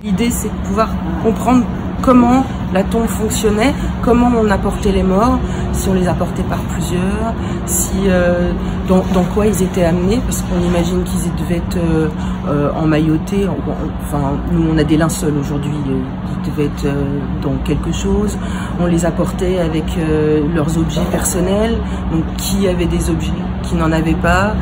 L'idée, c'est de pouvoir comprendre comment la tombe fonctionnait, comment on apportait les morts, si on les apportait par plusieurs, si dans quoi ils étaient amenés, parce qu'on imagine qu'ils devaient être emmaillotés. Enfin, nous on a des linceuls aujourd'hui, ils devaient être dans quelque chose. On les apportait avec leurs objets personnels, donc qui avait des objets, qui n'en avait pas.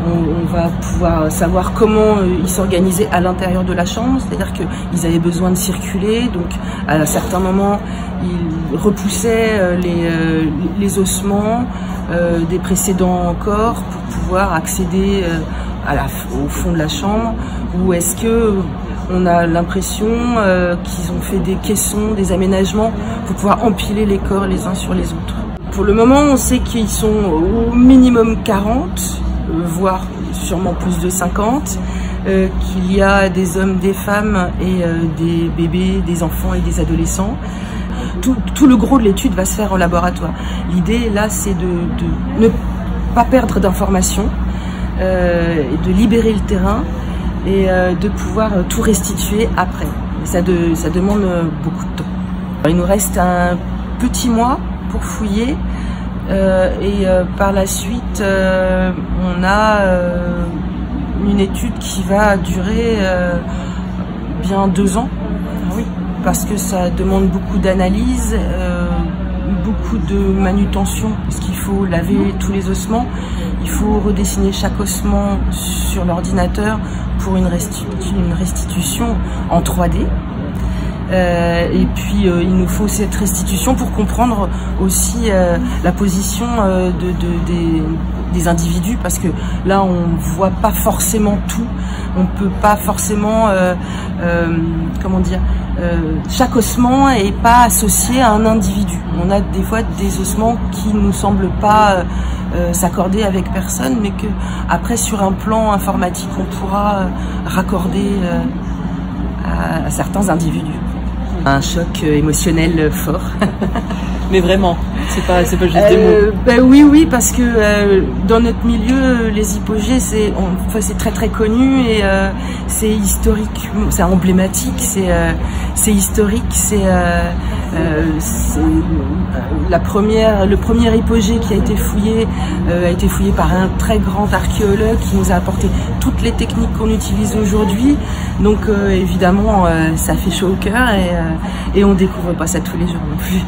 On va pouvoir savoir comment ils s'organisaient à l'intérieur de la chambre, c'est-à-dire qu'ils avaient besoin de circuler, donc à certains moments ils repoussaient les ossements des précédents corps pour pouvoir accéder au fond de la chambre, ou est-ce que on a l'impression qu'ils ont fait des caissons, des aménagements pour pouvoir empiler les corps les uns sur les autres. Pour le moment, on sait qu'ils sont au minimum 40, voire sûrement plus de 50, qu'il y a des hommes, des femmes et des bébés, des enfants et des adolescents. Tout le gros de l'étude va se faire en laboratoire. L'idée, là, c'est de ne pas perdre d'informations, de libérer le terrain et de pouvoir tout restituer après. Et ça demande beaucoup de temps. Il nous reste un petit mois pour fouiller et par la suite on a une étude qui va durer bien 2 ans, oui, parce que ça demande beaucoup d'analyse, beaucoup de manutention, parce qu'il faut laver tous les ossements, il faut redessiner chaque ossement sur l'ordinateur pour une restitution en 3D. Et puis il nous faut cette restitution pour comprendre aussi la position des individus, parce que là on voit pas forcément tout, on peut pas forcément comment dire, chaque ossement est pas associé à un individu. On a des fois des ossements qui nous semblent pas s'accorder avec personne, mais que après sur un plan informatique on pourra raccorder à certains individus. Un choc émotionnel fort. Mais vraiment, c'est pas juste des mots. Oui, parce que dans notre milieu, les hypogées, c'est très très connu et c'est historique, c'est emblématique, c'est historique, c'est le premier hypogée qui a été fouillé par un très grand archéologue qui nous a apporté toutes les techniques qu'on utilise aujourd'hui. Donc évidemment, ça fait chaud au cœur et on découvre pas ça tous les jours non plus.